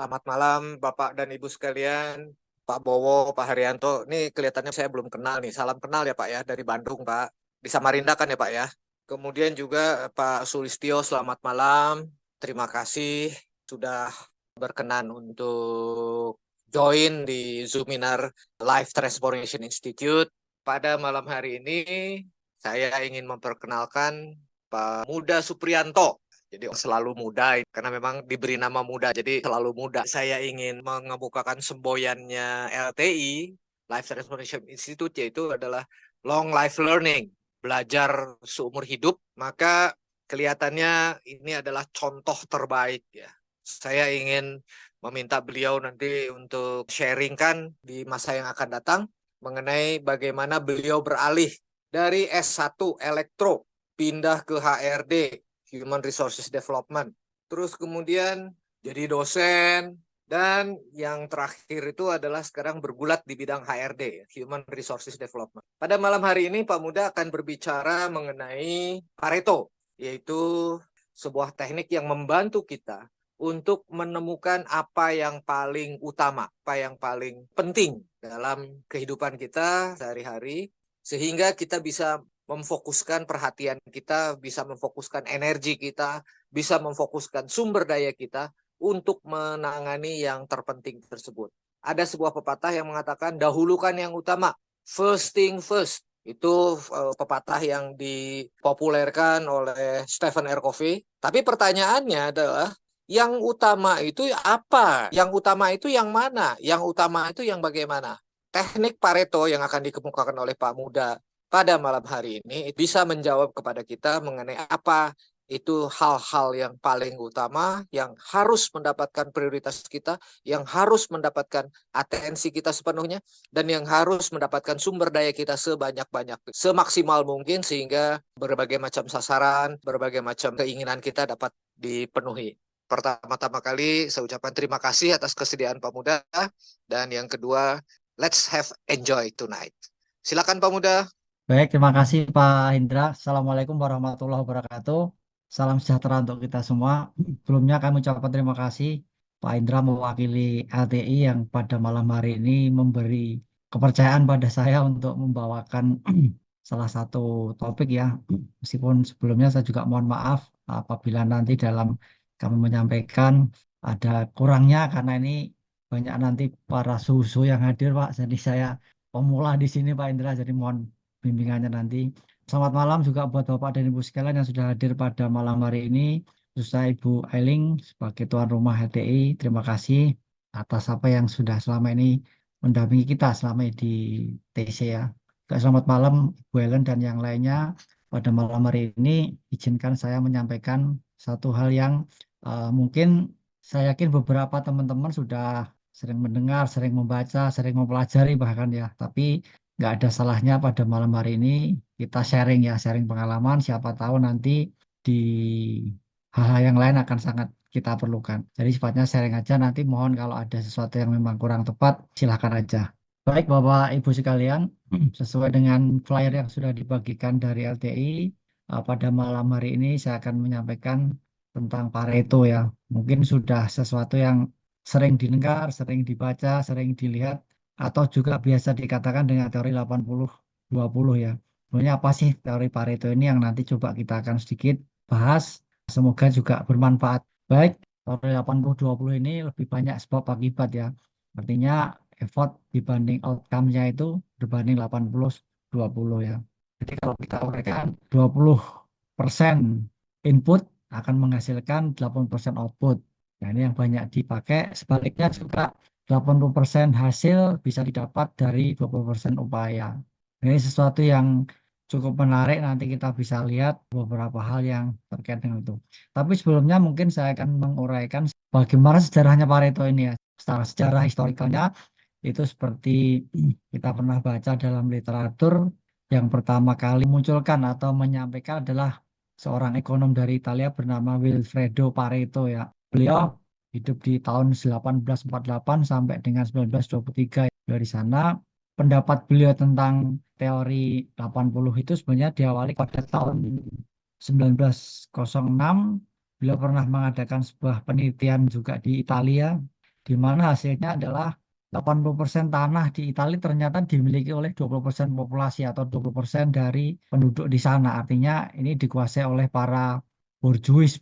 Selamat malam Bapak dan Ibu sekalian, Pak Bowo, Pak Haryanto. Ini kelihatannya saya belum kenal nih. Salam kenal ya Pak ya, dari Bandung Pak. Di Samarinda kan ya Pak ya. Kemudian juga Pak Sulistyo, selamat malam. Terima kasih sudah berkenan untuk join di Zoominar Life Transformation Institute. Pada malam hari ini saya ingin memperkenalkan Pak Muda Supriyanto. Jadi selalu muda karena memang diberi nama muda, jadi selalu muda. Saya ingin mengemukakan semboyannya LTI, Life Transformation Institute, yaitu adalah Long Life Learning, belajar seumur hidup. Maka kelihatannya ini adalah contoh terbaik ya. Saya ingin meminta beliau nanti untuk sharingkan di masa yang akan datang mengenai bagaimana beliau beralih dari S1 Elektro pindah ke HRD, Human Resources Development. Terus kemudian jadi dosen, dan yang terakhir itu adalah sekarang bergulat di bidang HRD, Human Resources Development. Pada malam hari ini Pak Muda akan berbicara mengenai Pareto, yaitu sebuah teknik yang membantu kita untuk menemukan apa yang paling utama, apa yang paling penting dalam kehidupan kita sehari-hari, sehingga kita bisa memfokuskan perhatian kita, bisa memfokuskan energi kita, bisa memfokuskan sumber daya kita untuk menangani yang terpenting tersebut. Ada sebuah pepatah yang mengatakan dahulukan yang utama, first thing first. Itu pepatah yang dipopulerkan oleh Stephen R. Covey. Tapi pertanyaannya adalah yang utama itu apa? Yang utama itu yang mana? Yang utama itu yang bagaimana? Teknik Pareto yang akan dikemukakan oleh Pak Muda pada malam hari ini bisa menjawab kepada kita mengenai apa itu hal-hal yang paling utama, yang harus mendapatkan prioritas kita, yang harus mendapatkan atensi kita sepenuhnya, dan yang harus mendapatkan sumber daya kita sebanyak-banyak, semaksimal mungkin, sehingga berbagai macam sasaran, berbagai macam keinginan kita dapat dipenuhi. Pertama-tama kali saya ucapkan terima kasih atas kesediaan Pak Muda, dan yang kedua, let's have enjoy tonight. Silakan Pak Muda. Baik, terima kasih Pak Indra. Assalamualaikum warahmatullahi wabarakatuh. Salam sejahtera untuk kita semua. Sebelumnya kami ucapkan terima kasih Pak Indra mewakili LTI yang pada malam hari ini memberi kepercayaan pada saya untuk membawakan salah satu topik ya. Meskipun sebelumnya saya juga mohon maaf apabila nanti dalam kami menyampaikan ada kurangnya karena ini banyak nanti para susu yang hadir Pak. Jadi saya pemula di sini Pak Indra. Jadi mohon bimbingannya nanti. Selamat malam juga buat Bapak dan Ibu sekalian yang sudah hadir pada malam hari ini. Khususnya Ibu Ailing sebagai tuan rumah HTI. Terima kasih atas apa yang sudah selama ini mendampingi kita selama di TC ya. Juga selamat malam Ibu Ellen dan yang lainnya. Pada malam hari ini izinkan saya menyampaikan satu hal yang mungkin saya yakin beberapa teman-teman sudah sering mendengar, sering membaca, sering mempelajari bahkan ya. Tapi nggak ada salahnya pada malam hari ini kita sharing ya, sharing pengalaman. Siapa tahu nanti di hal-hal yang lain akan sangat kita perlukan. Jadi sifatnya sharing aja. Nanti mohon kalau ada sesuatu yang memang kurang tepat, silahkan aja. Baik Bapak Ibu sekalian, sesuai dengan flyer yang sudah dibagikan dari LTI, pada malam hari ini saya akan menyampaikan tentang Pareto ya. Mungkin sudah sesuatu yang sering didengar, sering dibaca, sering dilihat, atau juga biasa dikatakan dengan teori 80-20 ya. Sebenarnya apa sih teori Pareto ini yang nanti coba kita akan sedikit bahas. Semoga juga bermanfaat. Baik, teori 80-20 ini lebih banyak sebab akibat ya. Artinya effort dibanding outcome-nya itu berbanding 80-20 ya. Jadi kalau kita uraikan 20% input akan menghasilkan 80% output. Nah, ini yang banyak dipakai. Sebaliknya juga 80% hasil bisa didapat dari 20% upaya. Ini sesuatu yang cukup menarik, nanti kita bisa lihat beberapa hal yang terkait dengan itu. Tapi sebelumnya mungkin saya akan menguraikan bagaimana sejarahnya Pareto ini ya. Secara sejarah historikalnya itu seperti kita pernah baca dalam literatur, yang pertama kali munculkan atau menyampaikan adalah seorang ekonom dari Italia bernama Wilfredo Pareto ya. Beliau hidup di tahun 1848 sampai dengan 1923. Dari sana pendapat beliau tentang teori 80 itu sebenarnya diawali pada tahun 1906. Beliau pernah mengadakan sebuah penelitian juga di Italia di mana hasilnya adalah 80% tanah di Italia ternyata dimiliki oleh 20% populasi atau 20% dari penduduk di sana. Artinya ini dikuasai oleh para borjuis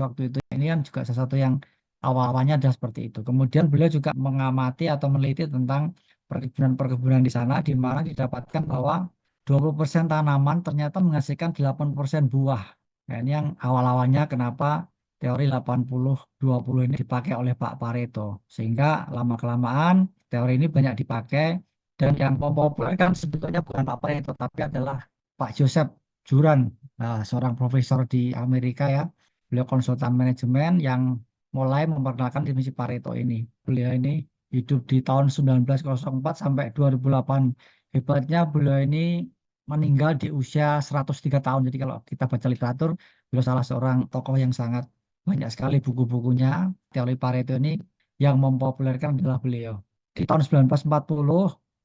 waktu itu. Ini kan juga sesuatu yang awal-awalnya ada seperti itu. Kemudian beliau juga mengamati atau meneliti tentang perkebunan-perkebunan di sana, di mana didapatkan bahwa 20% tanaman ternyata menghasilkan 80% buah. Nah, ini yang awal-awalnya kenapa teori 80-20 ini dipakai oleh Pak Pareto. Sehingga lama-kelamaan teori ini banyak dipakai dan yang mempopulerkan sebetulnya bukan Pak Pareto, tapi adalah Pak Joseph Juran, seorang profesor di Amerika ya. Beliau konsultan manajemen yang mulai memperkenalkan definisi Pareto ini. Beliau ini hidup di tahun 1904 sampai 2008. Hebatnya beliau ini meninggal di usia 103 tahun. Jadi kalau kita baca literatur, beliau salah seorang tokoh yang sangat banyak sekali buku-bukunya. Teori Pareto ini yang mempopulerkan adalah beliau. Di tahun 1940,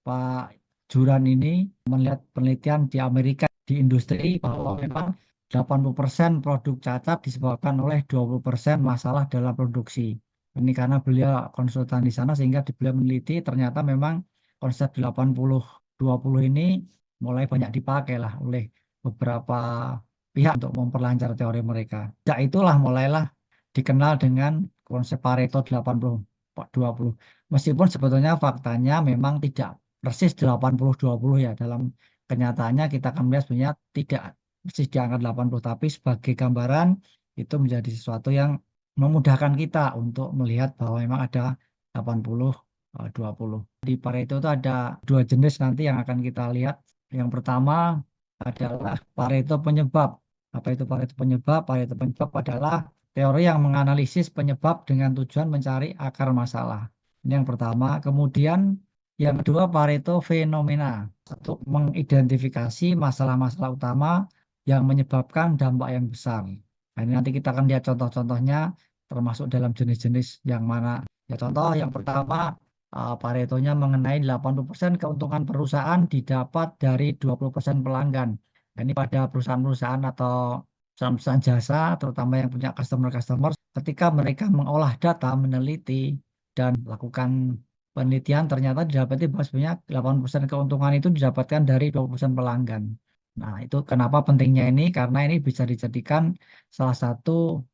Pak Juran ini melihat penelitian di Amerika di industri bahwa memang 80% produk cacat disebabkan oleh 20% masalah dalam produksi. Ini karena beliau konsultan di sana sehingga beliau meneliti ternyata memang konsep 80-20 ini mulai banyak dipakai lah oleh beberapa pihak untuk memperlancar teori mereka. Sejak itulah mulailah dikenal dengan konsep Pareto 80-20. Meskipun sebetulnya faktanya memang tidak persis 80-20 ya. Dalam kenyataannya kita akan melihat sebenarnya tidak persis di angka 80, tapi sebagai gambaran itu menjadi sesuatu yang memudahkan kita untuk melihat bahwa memang ada 80-20. Di Pareto itu ada dua jenis nanti yang akan kita lihat. Yang pertama adalah Pareto penyebab. Apa itu Pareto penyebab? Pareto penyebab adalah teori yang menganalisis penyebab dengan tujuan mencari akar masalah. Ini yang pertama. Kemudian yang kedua Pareto fenomena. Untuk mengidentifikasi masalah-masalah utama yang menyebabkan dampak yang besar. Nah, ini nanti kita akan lihat contoh-contohnya termasuk dalam jenis-jenis yang mana. Ya, contoh yang pertama Paretonya mengenai 80% keuntungan perusahaan didapat dari 20% pelanggan. Nah, ini pada perusahaan-perusahaan atau perusahaan-perusahaan jasa, terutama yang punya customer-customer, ketika mereka mengolah data, meneliti, dan melakukan penelitian, ternyata didapati bahwa sebenarnya 80% keuntungan itu didapatkan dari 20% pelanggan. Nah, itu kenapa pentingnya ini? Karena ini bisa dijadikan salah satu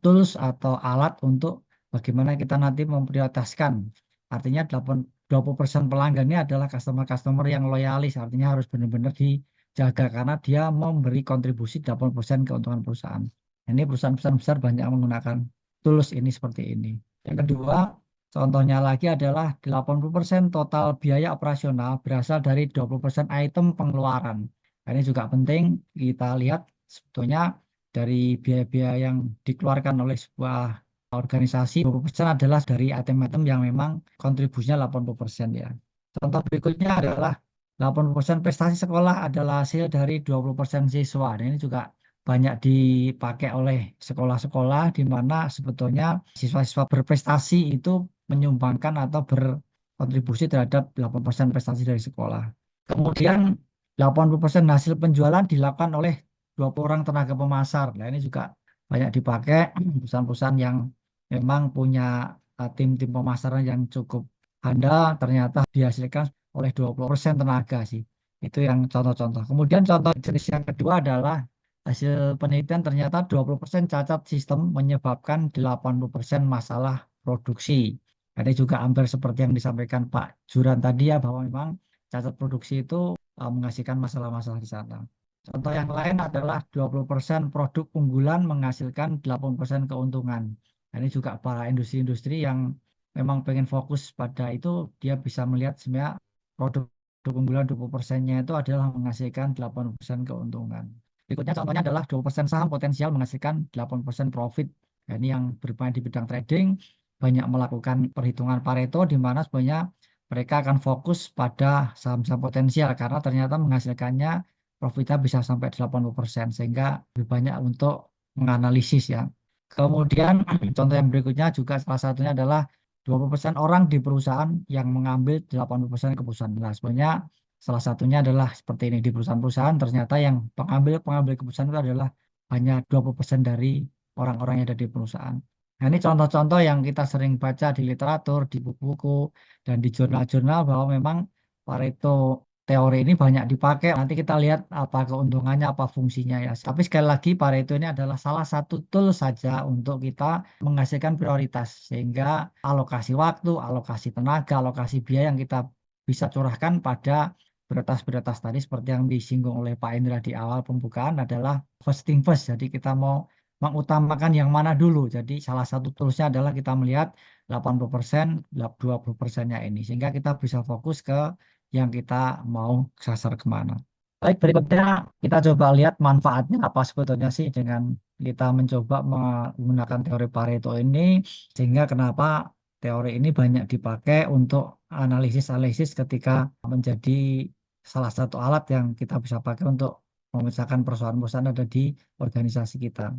tools atau alat untuk bagaimana kita nanti memprioritaskan. Artinya 20% pelanggan ini adalah customer-customer yang loyalis, artinya harus benar-benar dijaga karena dia memberi kontribusi 80% keuntungan perusahaan. Ini perusahaan-perusahaan besar banyak menggunakan tools ini seperti ini. Yang kedua, contohnya lagi adalah 80% total biaya operasional berasal dari 20% item pengeluaran. Nah, ini juga penting kita lihat sebetulnya dari biaya-biaya yang dikeluarkan oleh sebuah organisasi 20% adalah dari item-item yang memang kontribusinya 80% ya. Contoh berikutnya adalah 80% prestasi sekolah adalah hasil dari 20% siswa. Dan ini juga banyak dipakai oleh sekolah-sekolah di mana sebetulnya siswa-siswa berprestasi itu menyumbangkan atau berkontribusi terhadap 80% prestasi dari sekolah. Kemudian 80% hasil penjualan dilakukan oleh 20 orang tenaga pemasar. Nah, ini juga banyak dipakai perusahaan-perusahaan yang memang punya tim-tim pemasaran yang cukup handal, ternyata dihasilkan oleh 20% tenaga sih. Itu yang contoh-contoh. Kemudian contoh jenis yang kedua adalah hasil penelitian ternyata 20% cacat sistem menyebabkan 80% masalah produksi. Ini juga hampir seperti yang disampaikan Pak Juran tadi ya, bahwa memang cacat produksi itu menghasilkan masalah-masalah di sana. Contoh yang lain adalah 20% produk unggulan menghasilkan 80% keuntungan. Nah, ini juga para industri-industri yang memang pengen fokus pada itu, dia bisa melihat sebenarnya produk unggulan 20%-nya itu adalah menghasilkan 80% keuntungan. Berikutnya contohnya adalah 20% saham potensial menghasilkan 80% profit. Nah, ini yang bermain di bidang trading, banyak melakukan perhitungan Pareto di mana sebenarnya mereka akan fokus pada saham-saham potensial karena ternyata menghasilkannya profitnya bisa sampai 80% sehingga lebih banyak untuk menganalisis ya. Kemudian contoh yang berikutnya juga salah satunya adalah 20% orang di perusahaan yang mengambil 80% keputusan. Nah, sebenarnya salah satunya adalah seperti ini di perusahaan-perusahaan ternyata yang pengambil keputusan itu adalah hanya 20% dari orang-orang yang ada di perusahaan. Nah, ini contoh-contoh yang kita sering baca di literatur, di buku-buku, dan di jurnal-jurnal bahwa memang Pareto teori ini banyak dipakai. Nanti kita lihat apa keuntungannya, apa fungsinya ya. Tapi sekali lagi Pareto ini adalah salah satu tool saja untuk kita menghasilkan prioritas. Sehingga alokasi waktu, alokasi tenaga, alokasi biaya yang kita bisa curahkan pada prioritas-prioritas tadi seperti yang disinggung oleh Pak Indra di awal pembukaan adalah first thing first. Jadi kita mau mengutamakan yang mana dulu. Jadi salah satu toolsnya adalah kita melihat 80%, 20%-nya ini. Sehingga kita bisa fokus ke yang kita mau sasar kemana. Baik, berikutnya kita coba lihat manfaatnya apa sebetulnya sih dengan kita mencoba menggunakan teori Pareto ini. Sehingga kenapa teori ini banyak dipakai untuk analisis-analisis ketika menjadi salah satu alat yang kita bisa pakai untuk memecahkan persoalan-persoalan yang ada di organisasi kita.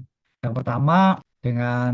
Yang pertama, dengan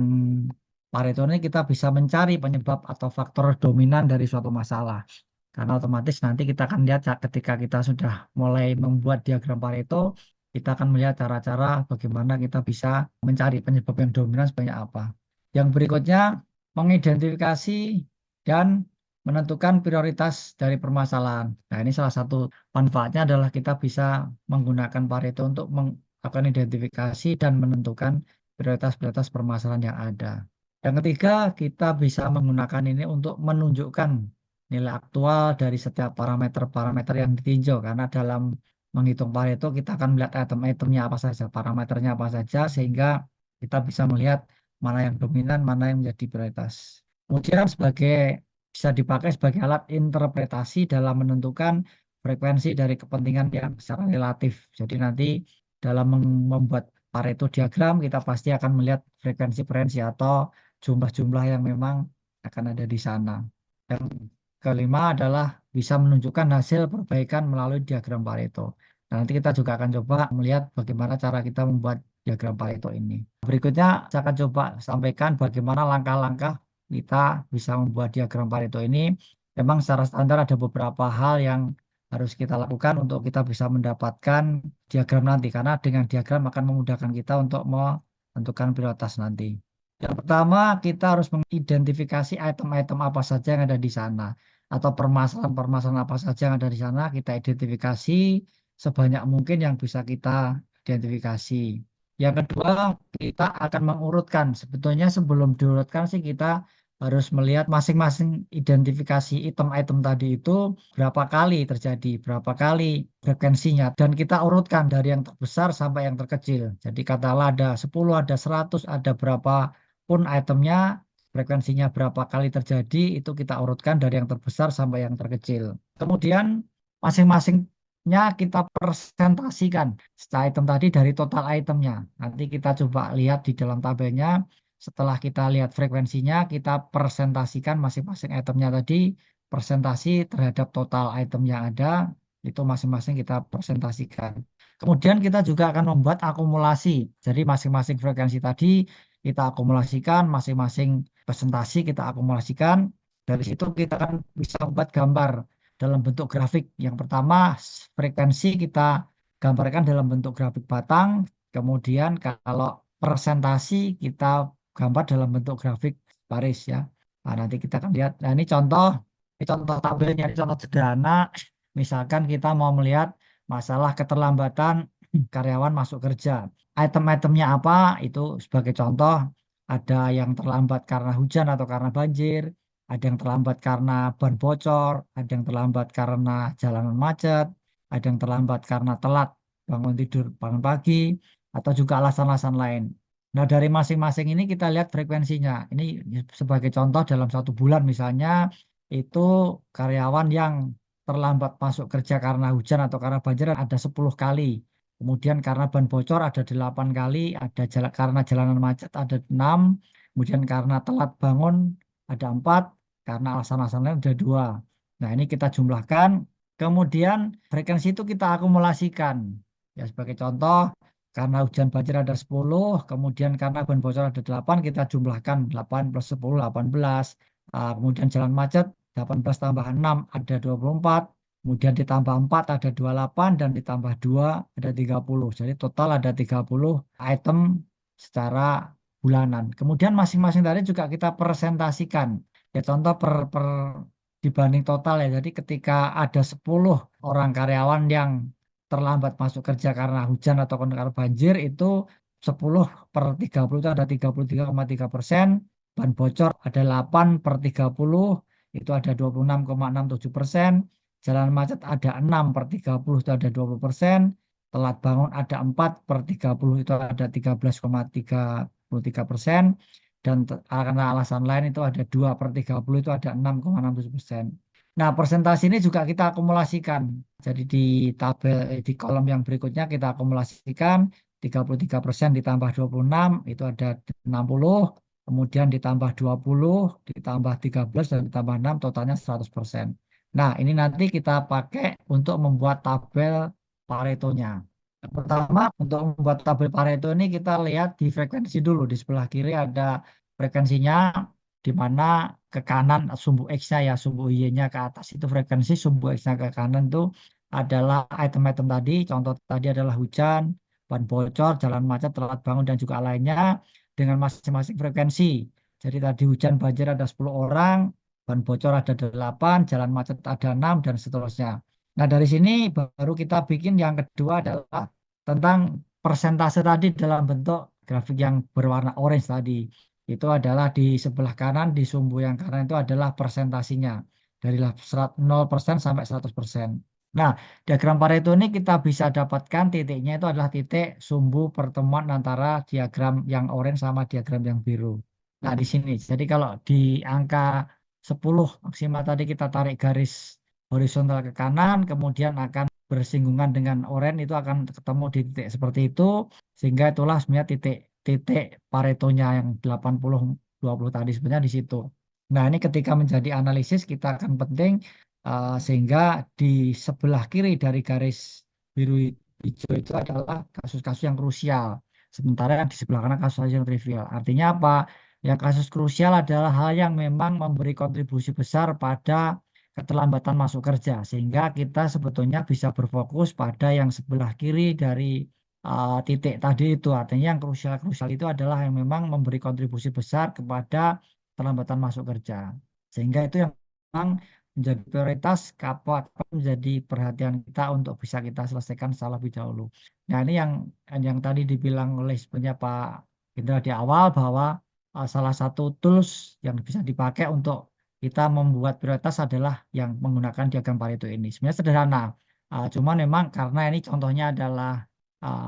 Pareto ini kita bisa mencari penyebab atau faktor dominan dari suatu masalah. Karena otomatis nanti kita akan lihat ketika kita sudah mulai membuat diagram Pareto, kita akan melihat cara-cara bagaimana kita bisa mencari penyebab yang dominan sebanyak apa. Yang berikutnya, mengidentifikasi dan menentukan prioritas dari permasalahan. Nah, ini salah satu manfaatnya adalah kita bisa menggunakan Pareto untuk melakukan identifikasi dan menentukan prioritas-prioritas permasalahan yang ada. Yang ketiga, kita bisa menggunakan ini untuk menunjukkan nilai aktual dari setiap parameter-parameter yang ditinjau. Karena dalam menghitung Pareto, kita akan melihat item-itemnya apa saja, parameternya apa saja, sehingga kita bisa melihat mana yang dominan, mana yang menjadi prioritas. Kemudian bisa dipakai sebagai alat interpretasi dalam menentukan frekuensi dari kepentingan yang secara relatif. Jadi nanti dalam membuat Pareto diagram, kita pasti akan melihat frekuensi-frekuensi atau jumlah-jumlah yang memang akan ada di sana. Yang kelima adalah bisa menunjukkan hasil perbaikan melalui diagram Pareto. Nah, nanti kita juga akan coba melihat bagaimana cara kita membuat diagram Pareto ini. Berikutnya, saya akan coba sampaikan bagaimana langkah-langkah kita bisa membuat diagram Pareto ini. Memang secara standar ada beberapa hal yang harus kita lakukan untuk kita bisa mendapatkan diagram nanti. Karena dengan diagram akan memudahkan kita untuk menentukan prioritas nanti. Yang pertama, kita harus mengidentifikasi item-item apa saja yang ada di sana. Atau permasalahan-permasalahan apa saja yang ada di sana, kita identifikasi sebanyak mungkin yang bisa kita identifikasi. Yang kedua, kita akan mengurutkan. Sebetulnya sebelum diurutkan sih kita harus melihat masing-masing identifikasi item-item tadi itu berapa kali terjadi, berapa kali frekuensinya. Dan kita urutkan dari yang terbesar sampai yang terkecil. Jadi katakanlah ada 10, ada 100, ada berapa pun itemnya, frekuensinya berapa kali terjadi, itu kita urutkan dari yang terbesar sampai yang terkecil. Kemudian masing-masingnya kita presentasikan setelah item tadi dari total itemnya. Nanti kita coba lihat di dalam tabelnya, setelah kita lihat frekuensinya, kita presentasikan masing-masing itemnya tadi, presentasi terhadap total item yang ada, itu masing-masing kita presentasikan. Kemudian kita juga akan membuat akumulasi. Jadi masing-masing frekuensi tadi kita akumulasikan, masing-masing presentasi kita akumulasikan. Dari situ kita akan bisa membuat gambar dalam bentuk grafik. Yang pertama, frekuensi kita gambarkan dalam bentuk grafik batang. Kemudian kalau presentasi kita gambar dalam bentuk grafik baris ya. Nah, nanti kita akan lihat. Nah, ini contoh tabelnya, ini contoh sederhana. Misalkan kita mau melihat masalah keterlambatan karyawan masuk kerja. Item-itemnya apa? Itu sebagai contoh, ada yang terlambat karena hujan atau karena banjir, ada yang terlambat karena ban bocor, ada yang terlambat karena jalanan macet, ada yang terlambat karena telat bangun tidur bangun pagi, atau juga alasan-alasan lain. Nah, dari masing-masing ini kita lihat frekuensinya. Ini sebagai contoh dalam 1 bulan misalnya, itu karyawan yang terlambat masuk kerja karena hujan atau karena banjir ada 10 kali. Kemudian karena ban bocor ada 8 kali, ada karena jalanan macet ada 6, kemudian karena telat bangun ada 4, karena alasan-alasan lain ada 2. Nah, ini kita jumlahkan, kemudian frekuensi itu kita akumulasikan. Ya, sebagai contoh, karena hujan banjir ada 10, kemudian karena ban bocor ada 8, kita jumlahkan 8 plus 10, 18. Kemudian jalan macet, 18 tambah 6 ada 24. Kemudian ditambah 4 ada 28 dan ditambah 2 ada 30. Jadi total ada 30 item secara bulanan. Kemudian masing-masing tadi juga kita presentasikan. Ya contoh per dibanding total ya. Jadi ketika ada 10 orang karyawan yang terlambat masuk kerja karena hujan atau karena banjir itu 10 per 30 itu ada 33,3%. Ban bocor ada 8 per 30 itu ada 26,67%. Jalan macet ada 6 per 30 itu ada 20%. Telat bangun ada 4 per 30 itu ada 13,33%. Dan karena alasan lain itu ada 2 per 30 itu ada 6,67%. Nah, persentase ini juga kita akumulasikan. Jadi di tabel di kolom yang berikutnya kita akumulasikan 33% ditambah 26 itu ada 60, kemudian ditambah 20, ditambah 13 dan ditambah 6 totalnya 100%. Nah, ini nanti kita pakai untuk membuat tabel Paretonya. Yang pertama, untuk membuat tabel Pareto ini kita lihat di frekuensi dulu. Di sebelah kiri ada frekuensinya, di mana ke kanan sumbu X-nya ya, sumbu Y-nya ke atas itu frekuensi, sumbu X-nya ke kanan itu adalah item-item tadi. Contoh tadi adalah hujan, ban bocor, jalan macet, telat bangun, dan juga lainnya dengan masing-masing frekuensi. Jadi tadi hujan banjir ada 10 orang, ban bocor ada 8, jalan macet ada 6, dan seterusnya. Nah, dari sini baru kita bikin yang kedua adalah tentang persentase tadi dalam bentuk grafik yang berwarna orange tadi. Itu adalah di sebelah kanan, di sumbu yang kanan itu adalah persentasinya. Dari 0% sampai 100%. Nah, diagram Pareto ini kita bisa dapatkan titiknya itu adalah titik sumbu pertemuan antara diagram yang orange sama diagram yang biru. Nah, di sini. Jadi kalau di angka 10 maksimal tadi kita tarik garis horizontal ke kanan, kemudian akan bersinggungan dengan oranye itu akan ketemu di titik seperti itu, sehingga itulah sebenarnya titik Paretonya yang 80-20 tadi sebenarnya di situ. Nah, ini ketika menjadi analisis kita akan penting sehingga di sebelah kiri dari garis biru hijau itu adalah kasus-kasus yang krusial. Sementara yang di sebelah kanan kasus yang trivial. Artinya apa? Yang kasus krusial adalah hal yang memang memberi kontribusi besar pada keterlambatan masuk kerja, sehingga kita sebetulnya bisa berfokus pada yang sebelah kiri dari titik tadi itu. Artinya yang krusial-krusial itu adalah yang memang memberi kontribusi besar kepada keterlambatan masuk kerja. Sehingga itu yang memang menjadi prioritas kapan menjadi perhatian kita untuk bisa kita selesaikan secara lebih dahulu. Nah, ini yang tadi dibilang oleh sebenarnya Pak Indra di awal bahwa salah satu tools yang bisa dipakai untuk kita membuat prioritas adalah yang menggunakan diagram Pareto ini. Sebenarnya sederhana, cuman memang karena ini contohnya adalah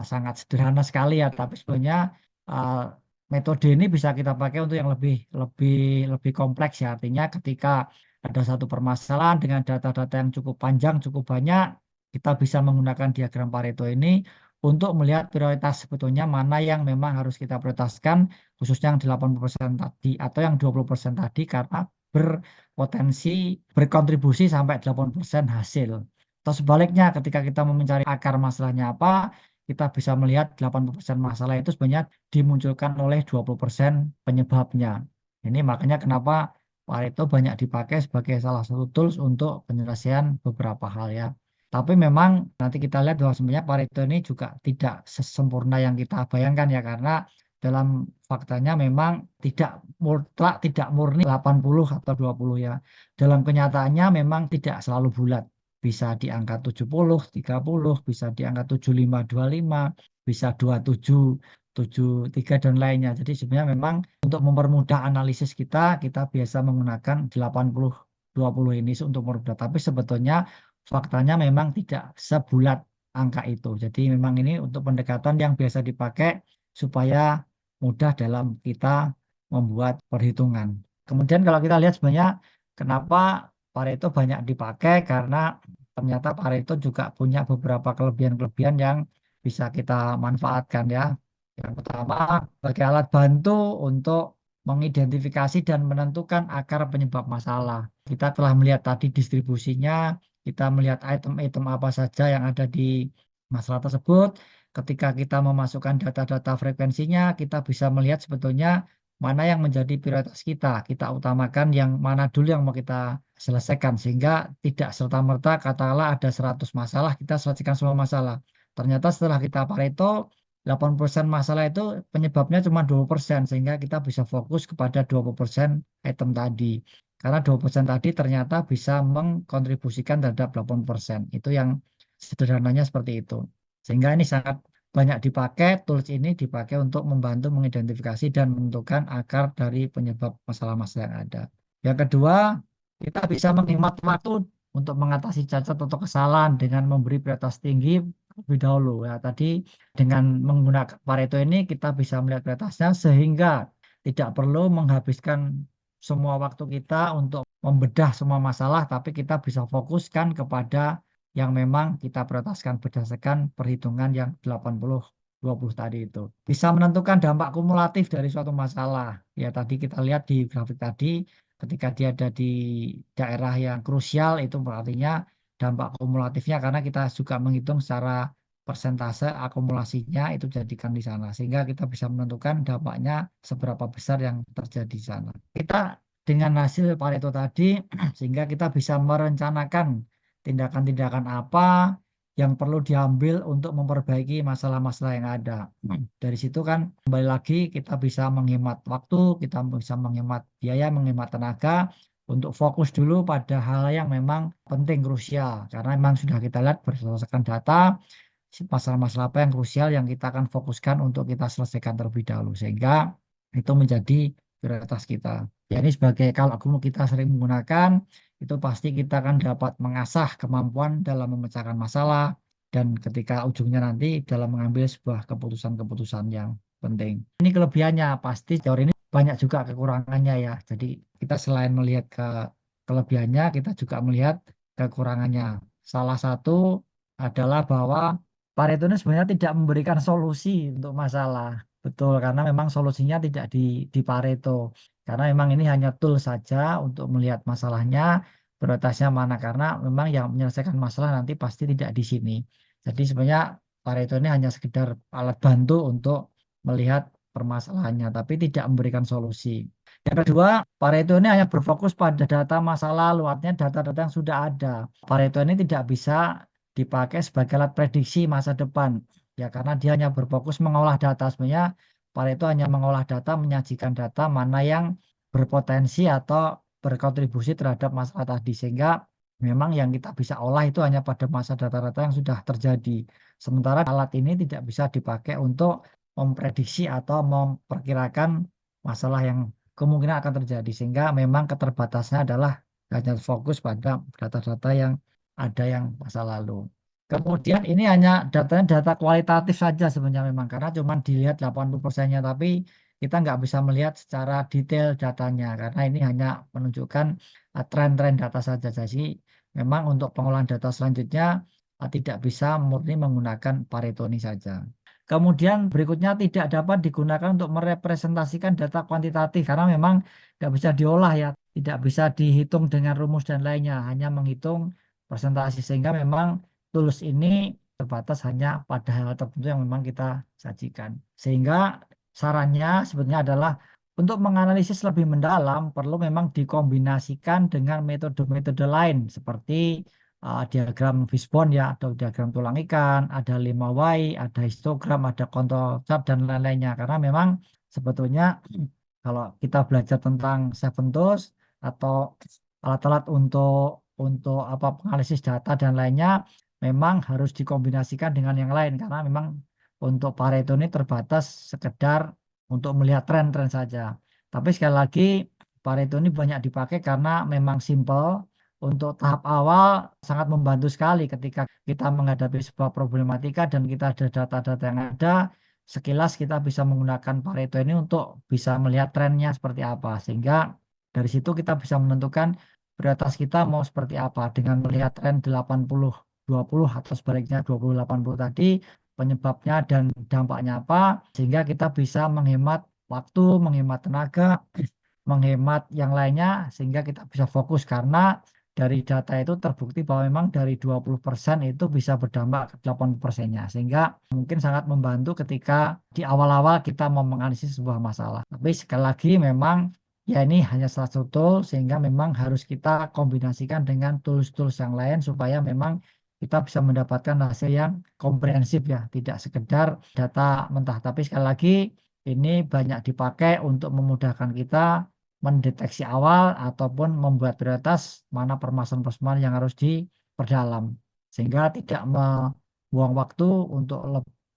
sangat sederhana sekali ya, tapi sebenarnya uh, metode ini bisa kita pakai untuk yang lebih lebih lebih kompleks ya. Artinya ketika ada satu permasalahan dengan data-data yang cukup panjang, cukup banyak, kita bisa menggunakan diagram Pareto ini untuk melihat prioritas sebetulnya mana yang memang harus kita prioritaskan, khususnya yang 80% tadi atau yang 20% tadi karena berpotensi berkontribusi sampai 80% hasil. Atau sebaliknya, ketika kita mau mencari akar masalahnya apa, kita bisa melihat 80% masalah itu sebenarnya dimunculkan oleh 20% penyebabnya. Ini makanya kenapa Pareto banyak dipakai sebagai salah satu tools untuk penyelesaian beberapa hal ya. Tapi memang nanti kita lihat bahwa sebenarnya Pareto ini juga tidak sesempurna yang kita bayangkan ya, karena dalam faktanya memang tidak mutlak, tidak murni 80 atau 20 ya. Dalam kenyataannya memang tidak selalu bulat. Bisa di angka 70, 30, bisa di angka 75, 25, bisa 27, 73 dan lainnya. Jadi sebenarnya memang untuk mempermudah analisis kita biasa menggunakan 80, 20 ini untuk mempermudah. Tapi sebetulnya faktanya memang tidak sebulat angka itu. Jadi memang ini untuk pendekatan yang biasa dipakai supaya mudah dalam kita membuat perhitungan. Kemudian kalau kita lihat sebenarnya kenapa Pareto banyak dipakai, karena ternyata Pareto juga punya beberapa kelebihan-kelebihan yang bisa kita manfaatkan ya. Yang pertama, sebagai alat bantu untuk mengidentifikasi dan menentukan akar penyebab masalah. Kita telah melihat tadi distribusinya, kita melihat item-item apa saja yang ada di masalah tersebut. Ketika kita memasukkan data-data frekuensinya, kita bisa melihat sebetulnya mana yang menjadi prioritas kita. Kita utamakan yang mana dulu yang mau kita selesaikan. Sehingga tidak serta-merta katakanlah ada 100 masalah, kita selesaikan semua masalah. Ternyata setelah kita Pareto, 80% masalah itu penyebabnya cuma 20%, sehingga kita bisa fokus kepada 20% item tadi. Karena 20% tadi ternyata bisa mengkontribusikan terhadap 80%. Itu yang sederhananya seperti itu. Sehingga ini sangat banyak dipakai, tools ini dipakai untuk membantu mengidentifikasi dan menentukan akar dari penyebab masalah-masalah yang ada. Yang kedua, kita bisa menghemat waktu untuk mengatasi cacat atau kesalahan dengan memberi prioritas tinggi lebih dahulu. Ya, tadi dengan menggunakan Pareto ini kita bisa melihat prioritasnya sehingga tidak perlu menghabiskan semua waktu kita untuk membedah semua masalah, tapi kita bisa fokuskan kepada yang memang kita prioritaskan berdasarkan perhitungan yang 80-20 tadi itu. Bisa menentukan dampak kumulatif dari suatu masalah. Ya, tadi kita lihat di grafik tadi, ketika dia ada di daerah yang krusial, itu artinya dampak kumulatifnya, karena kita juga menghitung secara persentase akumulasinya itu jadikan di sana, sehingga kita bisa menentukan dampaknya seberapa besar yang terjadi di sana. Kita dengan hasil Pareto tadi sehingga kita bisa merencanakan tindakan-tindakan apa yang perlu diambil untuk memperbaiki masalah-masalah yang ada. Dari situ kan kembali lagi kita bisa menghemat waktu, kita bisa menghemat biaya, menghemat tenaga untuk fokus dulu pada hal yang memang penting, krusial. Karena memang sudah kita lihat berdasarkan data masalah-masalah apa yang krusial yang kita akan fokuskan untuk kita selesaikan terlebih dahulu, sehingga itu menjadi prioritas kita. Ya, ini sebagai kalau kita sering menggunakan, itu pasti kita akan dapat mengasah kemampuan dalam memecahkan masalah dan ketika ujungnya nanti dalam mengambil sebuah keputusan-keputusan yang penting. Ini kelebihannya, pasti teori ini banyak juga kekurangannya ya. Jadi kita selain melihat kelebihannya, kita juga melihat kekurangannya. Salah satu adalah bahwa Pareto ini sebenarnya tidak memberikan solusi untuk masalah. Betul, karena memang solusinya tidak di Pareto. Karena memang ini hanya tool saja untuk melihat masalahnya, prioritasnya mana. Karena memang yang menyelesaikan masalah nanti pasti tidak di sini. Jadi sebenarnya Pareto ini hanya sekedar alat bantu untuk melihat permasalahannya, tapi tidak memberikan solusi. Yang kedua, Pareto ini hanya berfokus pada data masa lalu, artinya data-data yang sudah ada. Pareto ini tidak bisa dipakai sebagai alat prediksi masa depan. Ya, karena dia hanya berfokus mengolah data. Sebenarnya Pareto hanya mengolah data, menyajikan data mana yang berpotensi atau berkontribusi terhadap masalah tadi. Sehingga memang yang kita bisa olah itu hanya pada masa data-data yang sudah terjadi. Sementara alat ini tidak bisa dipakai untuk memprediksi atau memperkirakan masalah yang kemungkinan akan terjadi. Sehingga memang keterbatasannya adalah hanya fokus pada data-data yang ada yang masa lalu. Kemudian ini hanya datanya data kualitatif saja sebenarnya memang, karena cuma dilihat 80%-nya, tapi kita nggak bisa melihat secara detail datanya karena ini hanya menunjukkan tren-tren data saja. Jadi memang untuk pengolahan data selanjutnya tidak bisa murni menggunakan Pareto ini saja. Kemudian berikutnya tidak dapat digunakan untuk merepresentasikan data kuantitatif karena memang nggak bisa diolah ya, tidak bisa dihitung dengan rumus dan lainnya, hanya menghitung presentasi, sehingga memang tools ini terbatas hanya pada hal tertentu yang memang kita sajikan. Sehingga sarannya sebenarnya adalah untuk menganalisis lebih mendalam perlu memang dikombinasikan dengan metode-metode lain seperti diagram fishbone ya, atau diagram tulang ikan, ada 5Y, ada histogram, ada control chart dan lain-lainnya. Karena memang sebetulnya kalau kita belajar tentang seven tools atau alat-alat untuk apa analisis data dan lainnya memang harus dikombinasikan dengan yang lain karena memang untuk Pareto ini terbatas sekedar untuk melihat tren-tren saja. Tapi sekali lagi Pareto ini banyak dipakai karena memang simple. Untuk tahap awal sangat membantu sekali ketika kita menghadapi sebuah problematika dan kita ada data-data yang ada, sekilas kita bisa menggunakan Pareto ini untuk bisa melihat trennya seperti apa. Sehingga dari situ kita bisa menentukan prioritas kita mau seperti apa dengan melihat tren 80-20 atau sebaliknya 20-80 tadi, penyebabnya dan dampaknya apa, sehingga kita bisa menghemat waktu, menghemat tenaga, menghemat yang lainnya, sehingga kita bisa fokus karena dari data itu terbukti bahwa memang dari 20% itu bisa berdampak ke 80%-nya. Sehingga mungkin sangat membantu ketika di awal-awal kita mau menganalisis sebuah masalah. Tapi sekali lagi memang ya ini hanya salah satu tool sehingga memang harus kita kombinasikan dengan tools-tools yang lain supaya memang kita bisa mendapatkan hasil yang komprehensif ya, tidak sekedar data mentah. Tapi sekali lagi ini banyak dipakai untuk memudahkan kita mendeteksi awal ataupun membuat prioritas mana permasalahan-permasalahan yang harus diperdalam. Sehingga tidak membuang waktu untuk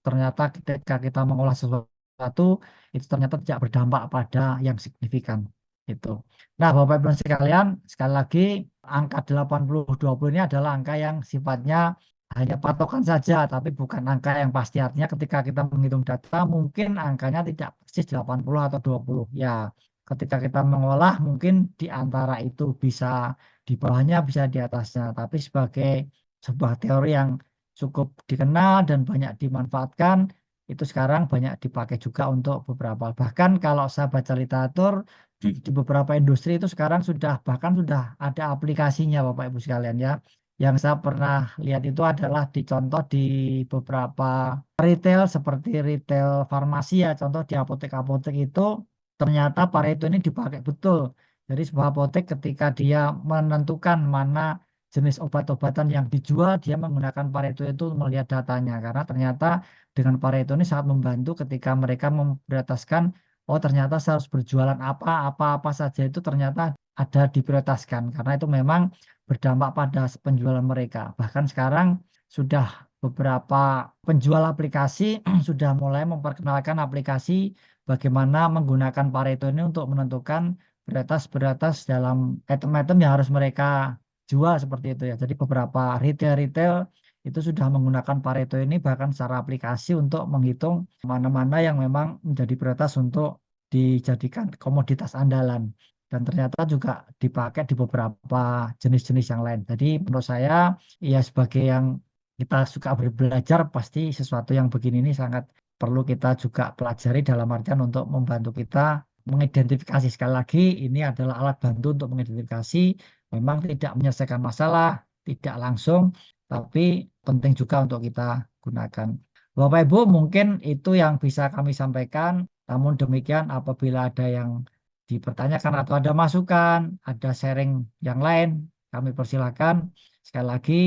ternyata ketika kita mengolah sesuatu itu ternyata tidak berdampak pada yang signifikan. Itu. Nah, Bapak Ibu sekalian, sekali lagi angka 80-20 ini adalah angka yang sifatnya hanya patokan saja, tapi bukan angka yang pasti. Artinya ketika kita menghitung data, mungkin angkanya tidak persis 80 atau 20. Ya, ketika kita mengolah, mungkin di antara itu bisa di bawahnya, bisa di atasnya. Tapi sebagai sebuah teori yang cukup dikenal dan banyak dimanfaatkan, itu sekarang banyak dipakai juga untuk beberapa. Bahkan kalau saya baca literatur, di beberapa industri itu sekarang bahkan sudah ada aplikasinya Bapak Ibu sekalian ya. Yang saya pernah lihat itu adalah dicontoh di beberapa retail seperti retail farmasi ya. Contoh di apotek-apotek itu ternyata Pareto ini dipakai betul. Jadi sebuah apotek ketika dia menentukan mana jenis obat-obatan yang dijual, dia menggunakan Pareto itu melihat datanya. Karena ternyata dengan Pareto ini sangat membantu ketika mereka memprioritaskan, oh ternyata saya harus berjualan apa saja itu ternyata ada diprioritaskan. Karena itu memang berdampak pada penjualan mereka. Bahkan sekarang sudah beberapa penjual aplikasi sudah mulai memperkenalkan aplikasi bagaimana menggunakan Pareto ini untuk menentukan prioritas-prioritas dalam item-item yang harus mereka jual seperti itu ya. Jadi beberapa retail-retail itu sudah menggunakan Pareto ini bahkan secara aplikasi untuk menghitung mana-mana yang memang menjadi prioritas untuk dijadikan komoditas andalan. Dan ternyata juga dipakai di beberapa jenis-jenis yang lain. Jadi menurut saya ya sebagai yang kita suka belajar pasti sesuatu yang begini ini sangat perlu kita juga pelajari dalam artian untuk membantu kita mengidentifikasi. Sekali lagi ini adalah alat bantu untuk mengidentifikasi, memang tidak menyelesaikan masalah, tidak langsung, tapi penting juga untuk kita gunakan. Bapak Ibu mungkin itu yang bisa kami sampaikan, namun demikian apabila ada yang dipertanyakan atau ada masukan, ada sharing yang lain, kami persilakan. Sekali lagi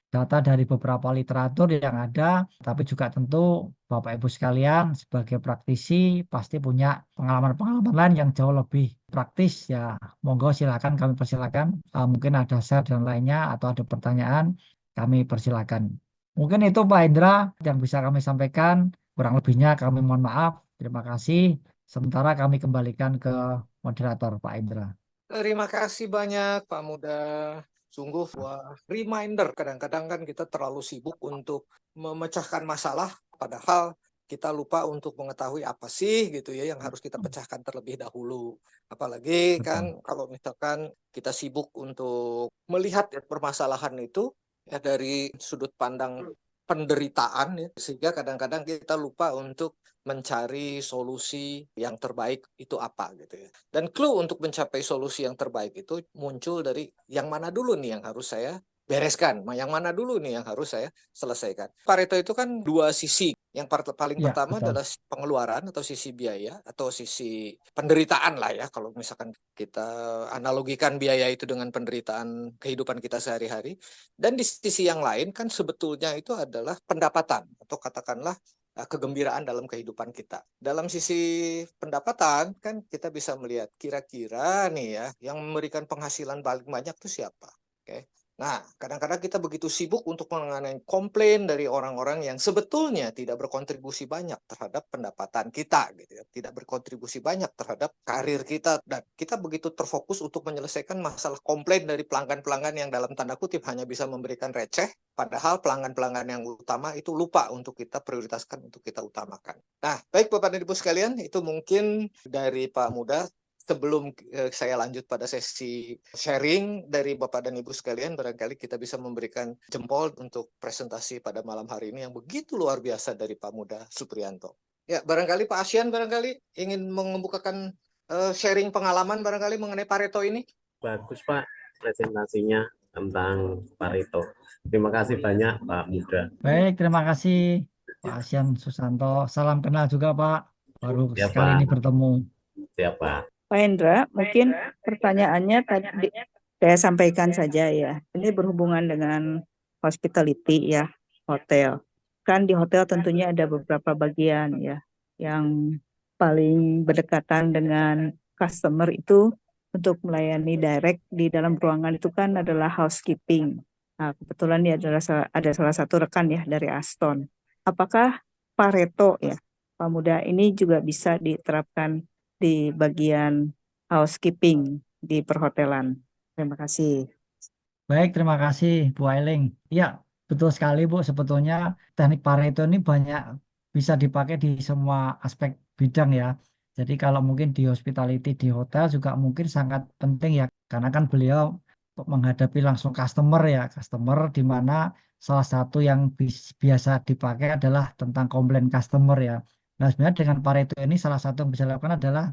data dari beberapa literatur yang ada, tapi juga tentu Bapak Ibu sekalian sebagai praktisi pasti punya pengalaman-pengalaman lain yang jauh lebih praktis ya. Monggo silakan kami persilakan. Mungkin ada share dan lainnya atau ada pertanyaan kami persilakan. Mungkin itu Pak Indra yang bisa kami sampaikan. Kurang lebihnya kami mohon maaf. Terima kasih. Sementara kami kembalikan ke moderator Pak Indra. Terima kasih banyak Pak Muda. Sungguh wah, reminder. Kadang-kadang kan kita terlalu sibuk untuk memecahkan masalah, padahal kita lupa untuk mengetahui apa sih gitu ya yang harus kita pecahkan terlebih dahulu. Apalagi kan Betul. kalau misalkan kita sibuk untuk melihat permasalahan itu ya dari sudut pandang penderitaan ya, sehingga kadang-kadang kita lupa untuk mencari solusi yang terbaik itu apa gitu ya. Dan clue untuk mencapai solusi yang terbaik itu muncul dari yang mana dulu nih yang harus saya bereskan, yang mana dulu nih yang harus saya selesaikan. Pareto itu kan dua sisi. Yang paling Ya, pertama betul. adalah pengeluaran atau sisi biaya atau sisi penderitaan lah ya. Kalau misalkan kita analogikan biaya itu dengan penderitaan kehidupan kita sehari-hari. Dan di sisi yang lain kan sebetulnya itu adalah pendapatan atau katakanlah kegembiraan dalam kehidupan kita. Dalam sisi pendapatan kan kita bisa melihat kira-kira nih ya yang memberikan penghasilan paling banyak itu siapa. Oke. Nah, kadang-kadang kita begitu sibuk untuk mengenai komplain dari orang-orang yang sebetulnya tidak berkontribusi banyak terhadap pendapatan kita gitu ya, tidak berkontribusi banyak terhadap karir kita dan kita begitu terfokus untuk menyelesaikan masalah komplain dari pelanggan-pelanggan yang dalam tanda kutip hanya bisa memberikan receh. Padahal pelanggan-pelanggan yang utama itu lupa untuk kita prioritaskan, untuk kita utamakan. Nah, baik Bapak dan Ibu sekalian, itu mungkin dari Pak Muda. Sebelum saya lanjut pada sesi sharing dari Bapak dan Ibu sekalian, barangkali kita bisa memberikan jempol untuk presentasi pada malam hari ini yang begitu luar biasa dari Pak Muda Supriyanto. Ya, barangkali Pak Asyan barangkali ingin membukakan sharing pengalaman barangkali mengenai Pareto ini. Bagus Pak presentasinya tentang Pareto. Terima kasih banyak Pak Muda. Baik, terima kasih Pak Asyan Susanto. Salam kenal juga Pak. Baru Ya, sekali Pak. ini bertemu. Siapa? Pak Hendra, mungkin pertanyaannya tadi saya sampaikan saja ya. Ini berhubungan dengan hospitality ya, hotel. Kan di hotel tentunya ada beberapa bagian ya, yang paling berdekatan dengan customer itu untuk melayani direct di dalam ruangan itu kan adalah housekeeping. Nah, kebetulan ini adalah ada salah satu rekan ya dari Aston. Apakah Pareto ya, Pak Muda, ini juga bisa diterapkan di bagian housekeeping di perhotelan? Terima kasih. Baik, terima kasih Bu Ailing. Iya, betul sekali Bu. Sebetulnya teknik Pareto ini banyak bisa dipakai di semua aspek bidang ya. Jadi kalau mungkin di hospitality di hotel juga mungkin sangat penting ya. Karena kan beliau menghadapi langsung customer ya. Customer di mana salah satu yang biasa dipakai adalah tentang komplain customer ya. Nah sebenarnya dengan Pareto ini salah satu yang bisa dilakukan adalah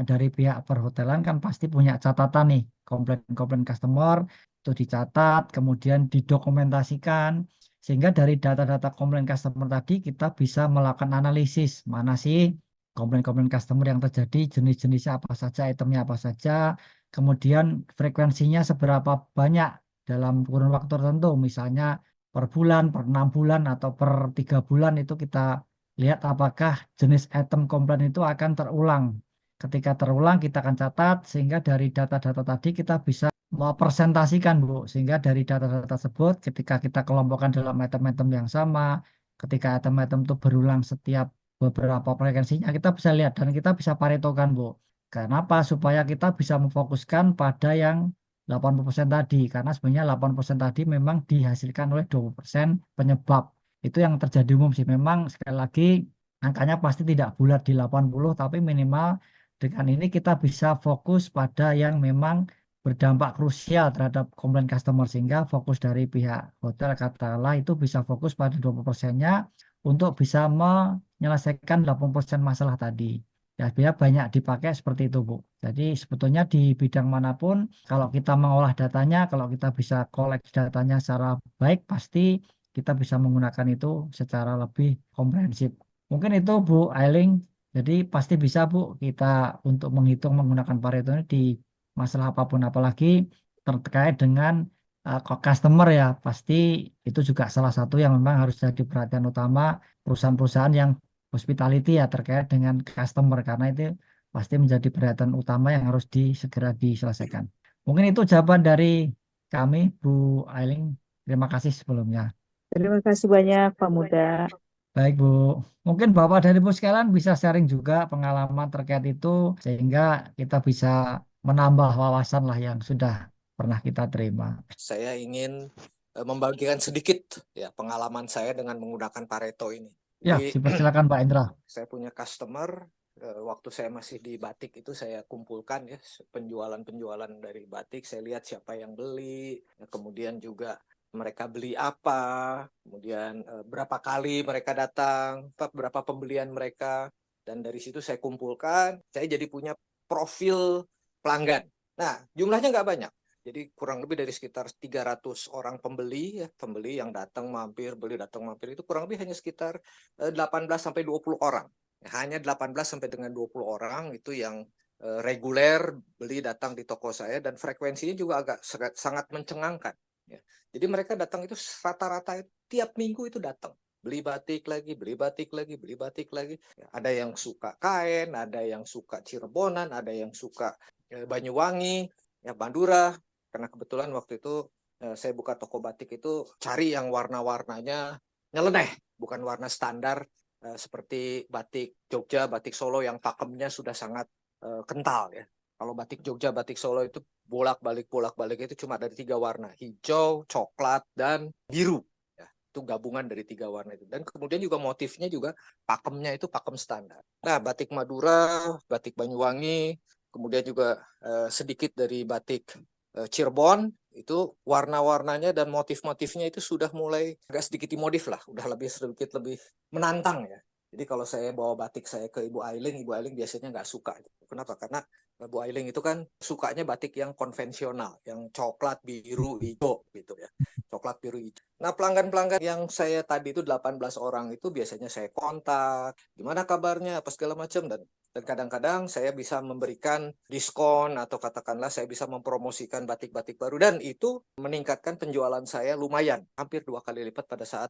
dari pihak perhotelan kan pasti punya catatan nih komplain-komplain customer itu dicatat, kemudian didokumentasikan, sehingga dari data-data komplain customer tadi kita bisa melakukan analisis mana sih komplain-komplain customer yang terjadi, jenis-jenisnya apa saja, itemnya apa saja, kemudian frekuensinya seberapa banyak dalam kurun waktu tertentu, misalnya per bulan, per 6 bulan, atau per 3 bulan itu kita lihat apakah jenis item komplain itu akan terulang. Ketika terulang kita akan catat sehingga dari data-data tadi kita bisa mempresentasikan Bu, sehingga dari data-data tersebut ketika kita kelompokkan dalam item-item yang sama, ketika item-item itu berulang setiap beberapa frekuensinya, kita bisa lihat dan kita bisa paretokan Bu. Kenapa? Supaya kita bisa memfokuskan pada yang 80% tadi, karena sebenarnya 80% tadi memang dihasilkan oleh 20% penyebab. Itu yang terjadi umum sih. Memang sekali lagi angkanya pasti tidak bulat di 80, tapi minimal dengan ini kita bisa fokus pada yang memang berdampak krusial terhadap komplain customer sehingga fokus dari pihak hotel katakanlah itu bisa fokus pada 20%-nya untuk bisa menyelesaikan 80% masalah tadi. Ya, biar banyak dipakai seperti itu, Bu. Jadi sebetulnya di bidang manapun kalau kita mengolah datanya, kalau kita bisa kolek datanya secara baik, pasti kita bisa menggunakan itu secara lebih komprehensif. Mungkin itu Bu Ailing. Jadi pasti bisa Bu kita untuk menghitung menggunakan Pareto ini di masalah apapun apalagi terkait dengan customer ya pasti itu juga salah satu yang memang harus jadi perhatian utama perusahaan-perusahaan yang hospitality ya terkait dengan customer karena itu pasti menjadi perhatian utama yang harus segera diselesaikan. Mungkin itu jawaban dari kami Bu Ailing. Terima kasih sebelumnya. Terima kasih banyak Pak Muda. Baik Bu, mungkin Bapak dan Ibu sekalian bisa sharing juga pengalaman terkait itu sehingga kita bisa menambah wawasan lah yang sudah pernah kita terima. Saya ingin membagikan sedikit ya pengalaman saya dengan menggunakan Pareto ini. Ya, Jadi dipersilakan Pak Indra. saya punya customer waktu saya masih di batik itu saya kumpulkan ya penjualan dari batik, saya lihat siapa yang beli, kemudian juga mereka beli apa, kemudian berapa kali mereka datang, berapa pembelian mereka, dan dari situ saya kumpulkan, saya jadi punya profil pelanggan. Nah, jumlahnya nggak banyak. Jadi kurang lebih dari sekitar 300 orang pembeli, ya, pembeli yang datang mampir, beli datang mampir itu kurang lebih hanya sekitar 18-20 orang. Hanya 18 sampai dengan 20 orang itu yang reguler beli datang di toko saya dan frekuensinya juga agak sangat mencengangkan. Ya. Jadi mereka datang itu rata-rata tiap minggu itu datang. Beli batik lagi, beli batik lagi, beli batik lagi. Ya, ada yang suka kain, ada yang suka Cirebonan, ada yang suka Banyuwangi, ya Madura. Karena kebetulan waktu itu saya buka toko batik itu cari yang warna-warnanya nyeleneh, bukan warna standar seperti batik Jogja, batik Solo yang pakemnya sudah sangat kental ya. Kalau batik Jogja, batik Solo itu bolak-balik itu cuma dari 3 warna, hijau, coklat, dan biru. Ya, itu gabungan dari 3 warna itu. Dan kemudian juga motifnya juga pakemnya itu pakem standar. Nah, batik Madura, batik Banyuwangi, kemudian juga sedikit dari batik Cirebon, itu warna-warnanya dan motif-motifnya itu sudah mulai agak sedikit dimodif lah, udah sedikit lebih menantang ya. Jadi kalau saya bawa batik saya ke Ibu Ailing biasanya nggak suka. Kenapa? Karena Bu Ailing itu kan sukanya batik yang konvensional, yang coklat, biru, hijau gitu ya. Coklat, biru, hijau. Nah, pelanggan-pelanggan yang saya tadi itu 18 orang itu biasanya saya kontak, gimana kabarnya, apa segala macam, dan kadang-kadang saya bisa memberikan diskon atau katakanlah saya bisa mempromosikan batik-batik baru, dan itu meningkatkan penjualan saya lumayan, hampir 2 kali lipat pada saat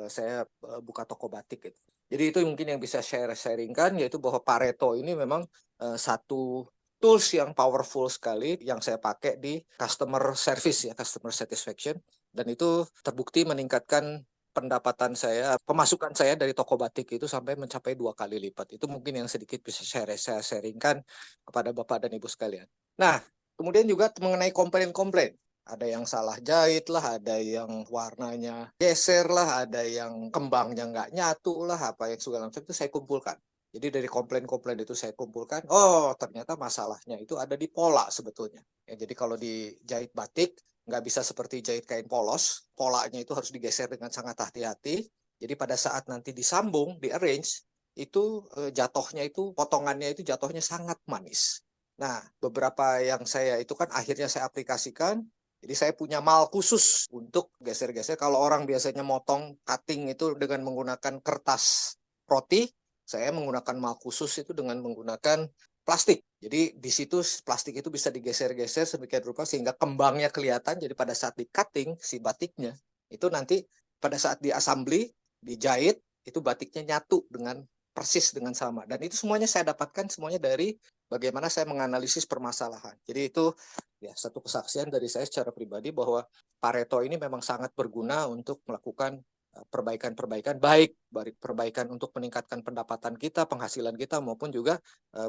saya buka toko batik gitu. Jadi itu mungkin yang bisa sharingkan, yaitu bahwa Pareto ini memang satu tools yang powerful sekali yang saya pakai di customer service ya, customer satisfaction, dan itu terbukti meningkatkan pendapatan saya, pemasukan saya dari toko batik itu sampai mencapai 2 kali lipat. Itu mungkin yang sedikit bisa saya sharingkan kepada Bapak dan Ibu sekalian. Nah, kemudian juga mengenai komplain-komplain. Ada yang salah jahit lah, ada yang warnanya geser lah, ada yang kembangnya nggak nyatu lah, apa yang segala macam itu saya kumpulkan. Jadi dari komplain-komplain itu saya kumpulkan, oh ternyata masalahnya itu ada di pola sebetulnya. Ya, jadi kalau dijahit batik, nggak bisa seperti jahit kain polos, polanya itu harus digeser dengan sangat hati-hati. Jadi pada saat nanti disambung, di-arrange, itu jatuhnya itu, potongannya itu jatuhnya sangat manis. Nah, beberapa yang saya itu kan akhirnya saya aplikasikan. Jadi saya punya mal khusus untuk geser-geser. Kalau orang biasanya motong cutting itu dengan menggunakan kertas roti, saya menggunakan mal khusus itu dengan menggunakan plastik. Jadi di situ plastik itu bisa digeser-geser sedemikian rupa sehingga kembangnya kelihatan. Jadi pada saat di cutting si batiknya, itu nanti pada saat di assembly, dijahit, itu batiknya nyatu dengan persis dengan sama. Dan itu semuanya saya dapatkan semuanya dari bagaimana saya menganalisis permasalahan. Jadi itu ya satu kesaksian dari saya secara pribadi bahwa Pareto ini memang sangat berguna untuk melakukan perbaikan-perbaikan, baik perbaikan untuk meningkatkan pendapatan kita, penghasilan kita, maupun juga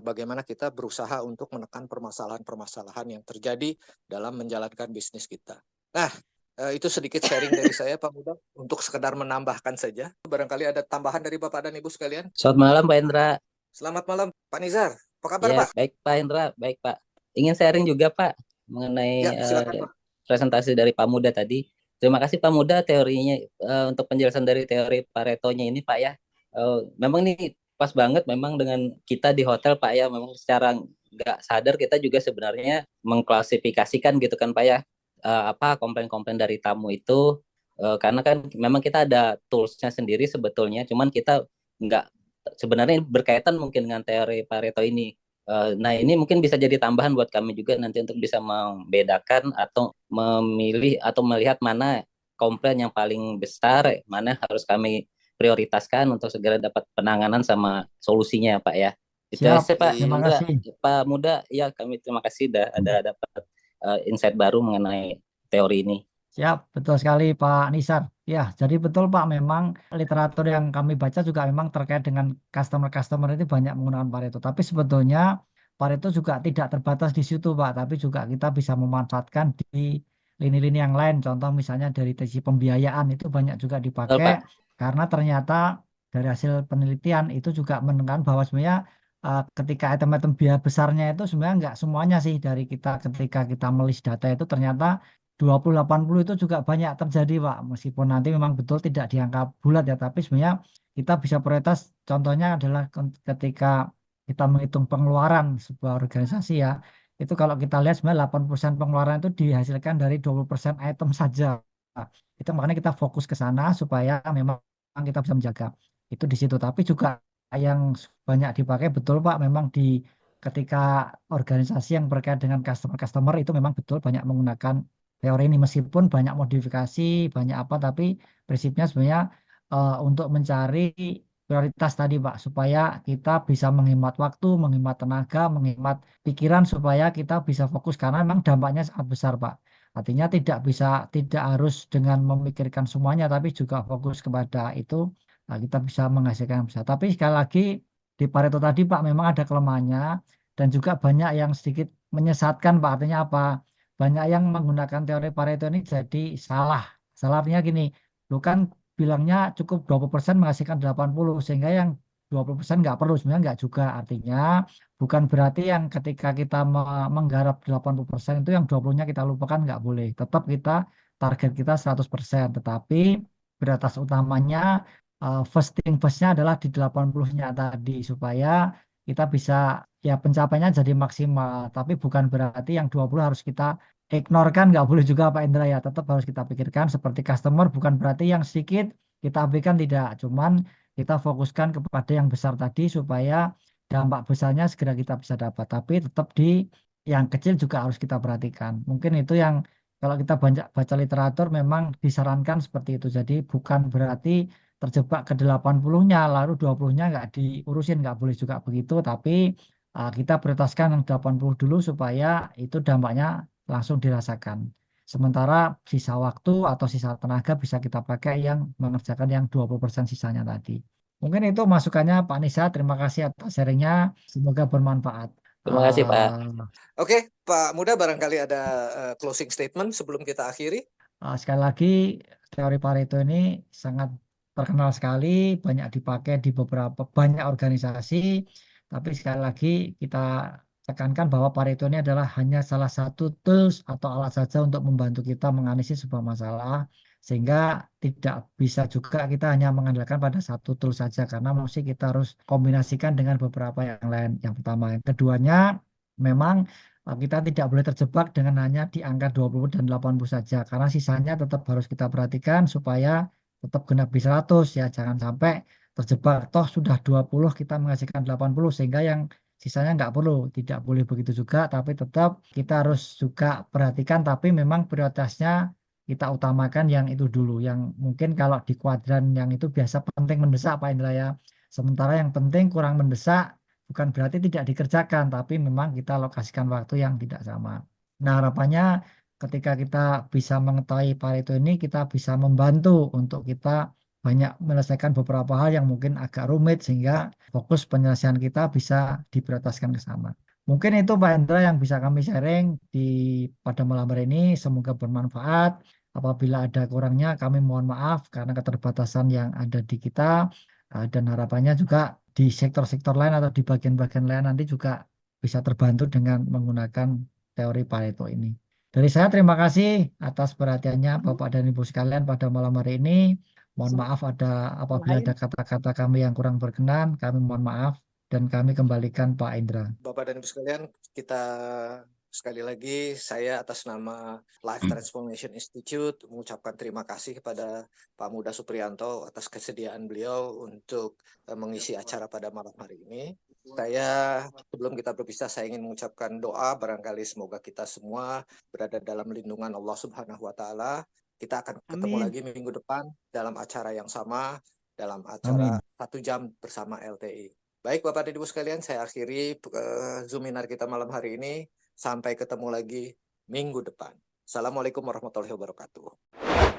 bagaimana kita berusaha untuk menekan permasalahan-permasalahan yang terjadi dalam menjalankan bisnis kita. Nah, itu sedikit sharing dari saya, Pak Muda, untuk sekedar menambahkan saja. Barangkali ada tambahan dari Bapak dan Ibu sekalian. Selamat malam Pak Indra. Selamat malam, Pak Nizar. Apa kabar, Ya, Pak? baik Pak Indra, baik Pak. Ingin sharing juga Pak mengenai Ya, silakan, Pak. presentasi dari Pak Muda tadi. Terima kasih Pak Muda teorinya untuk penjelasan dari teori Paretonya ini Pak ya. Memang ini pas banget memang dengan kita di hotel Pak ya. Memang secara nggak sadar kita juga sebenarnya mengklasifikasikan gitu kan Pak ya. Apa komplain-komplain dari tamu itu. Karena kan memang kita ada tools-nya sendiri sebetulnya. Cuman kita nggak sebenarnya berkaitan mungkin dengan teori Pareto ini. Nah, ini mungkin bisa jadi tambahan buat kami juga nanti untuk bisa membedakan atau memilih atau melihat mana komplain yang paling besar, mana harus kami prioritaskan untuk segera dapat penanganan sama solusinya, Pak ya. Itu Siap, aja, Pak terima Indra. kasih. Pak Muda, ya kami terima kasih sudah ada dapat insight baru mengenai teori ini. Siap, betul sekali Pak Nisar. Ya, jadi betul Pak, memang literatur yang kami baca juga memang terkait dengan customer-customer itu banyak menggunakan Pareto. Tapi sebetulnya Pareto juga tidak terbatas di situ Pak, tapi juga kita bisa memanfaatkan di lini-lini yang lain. Contoh misalnya dari sisi pembiayaan itu banyak juga Betul, Pak. dipakai karena ternyata dari hasil penelitian itu juga menunjukkan bahwa sebenarnya ketika item-item biaya besarnya itu sebenarnya nggak semuanya sih dari kita ketika kita melis data itu ternyata 20-80 itu juga banyak terjadi Pak, meskipun nanti memang betul tidak dianggap bulat ya, tapi sebenarnya kita bisa prioritas, contohnya adalah ketika kita menghitung pengeluaran sebuah organisasi ya, itu kalau kita lihat sebenarnya 80% pengeluaran itu dihasilkan dari 20% item saja. Nah, itu makanya kita fokus ke sana supaya memang kita bisa menjaga itu di situ, tapi juga yang banyak dipakai betul Pak, memang di ketika organisasi yang berkait dengan customer-customer itu memang betul banyak menggunakan teori ini meskipun banyak modifikasi, banyak apa, tapi prinsipnya sebenarnya untuk mencari prioritas tadi Pak, supaya kita bisa menghemat waktu, menghemat tenaga, menghemat pikiran supaya kita bisa fokus karena memang dampaknya sangat besar Pak. Artinya tidak harus dengan memikirkan semuanya, tapi juga fokus kepada itu, nah, kita bisa menghasilkan yang besar. Tapi sekali lagi di Pareto tadi Pak memang ada kelemahannya dan juga banyak yang sedikit menyesatkan Pak. Artinya apa? Banyak yang menggunakan teori Pareto ini jadi salah. Salahnya gini, lu kan bilangnya cukup 20% menghasilkan 80, sehingga yang 20% nggak perlu, sebenarnya nggak juga. Artinya bukan berarti yang ketika kita menggarap 80% itu yang 20-nya kita lupakan, nggak boleh. Tetap kita target kita 100%, tetapi prioritas utamanya first thing first-nya adalah di 80-nya tadi supaya kita bisa ya pencapaiannya jadi maksimal. Tapi bukan berarti yang 20 harus kita ignorekan, nggak boleh juga Pak Indra ya. Tetap harus kita pikirkan seperti customer, bukan berarti yang sedikit kita abaikan, tidak. Cuman kita fokuskan kepada yang besar tadi supaya dampak besarnya segera kita bisa dapat. Tapi tetap di yang kecil juga harus kita perhatikan. Mungkin itu yang kalau kita banyak baca literatur memang disarankan seperti itu. Jadi bukan berarti terjebak ke 80-nya lalu 20-nya nggak diurusin, nggak boleh juga begitu. Tapi kita prioritaskan yang 80 dulu supaya itu dampaknya langsung dirasakan. Sementara sisa waktu atau sisa tenaga bisa kita pakai yang mengerjakan yang 20% sisanya tadi. Mungkin itu masukannya Pak Nisa. Terima kasih atas sharingnya. Semoga bermanfaat. Terima kasih Pak. Oke, Pak Muda barangkali ada closing statement sebelum kita akhiri. Sekali lagi, teori Pareto ini sangat terkenal sekali, banyak dipakai di beberapa banyak organisasi. Tapi sekali lagi kita tekankan bahwa Pareto ini adalah hanya salah satu tools atau alat saja untuk membantu kita menganalisis sebuah masalah. Sehingga tidak bisa juga kita hanya mengandalkan pada satu tool saja, karena mesti kita harus kombinasikan dengan beberapa yang lain. Yang pertama. Yang keduanya, memang kita tidak boleh terjebak dengan hanya di angka 20 dan 80 saja, karena sisanya tetap harus kita perhatikan supaya tetap genap di 100 ya. Jangan sampai terjebak, toh sudah 20 kita menghasilkan 80 sehingga yang sisanya nggak perlu. Tidak boleh begitu juga, tapi tetap kita harus juga perhatikan, tapi memang prioritasnya kita utamakan yang itu dulu. Yang mungkin kalau di kuadran yang itu biasa penting mendesak Pak Indra ya. Sementara yang penting kurang mendesak bukan berarti tidak dikerjakan, tapi memang kita alokasikan waktu yang tidak sama. Nah, harapannya ketika kita bisa mengetahui Pareto ini, kita bisa membantu untuk kita banyak menyelesaikan beberapa hal yang mungkin agak rumit, sehingga fokus penyelesaian kita bisa diprioritaskan ke sana. Mungkin itu Pak Hendra yang bisa kami sharing pada malam hari ini. Semoga bermanfaat. Apabila ada kurangnya, kami mohon maaf karena keterbatasan yang ada di kita. Dan harapannya juga di sektor-sektor lain atau di bagian-bagian lain nanti juga bisa terbantu dengan menggunakan teori Pareto ini. Dari saya terima kasih atas perhatiannya Bapak dan Ibu sekalian pada malam hari ini. Mohon maaf apabila ada kata-kata kami yang kurang berkenan, kami mohon maaf dan kami kembalikan Pak Indra. Bapak dan Ibu sekalian, kita sekali lagi saya atas nama Life Transformation Institute mengucapkan terima kasih kepada Pak Muda Supriyanto atas kesediaan beliau untuk mengisi acara pada malam hari ini. Sebelum kita berpisah, saya ingin mengucapkan doa barangkali semoga kita semua berada dalam lindungan Allah Subhanahu wa Ta'ala. Kita akan ketemu lagi minggu depan dalam acara yang sama, dalam acara 1 jam bersama LTI. Baik Bapak dan Ibu sekalian, saya akhiri Zoominar kita malam hari ini. Sampai ketemu lagi minggu depan. Assalamualaikum warahmatullahi wabarakatuh.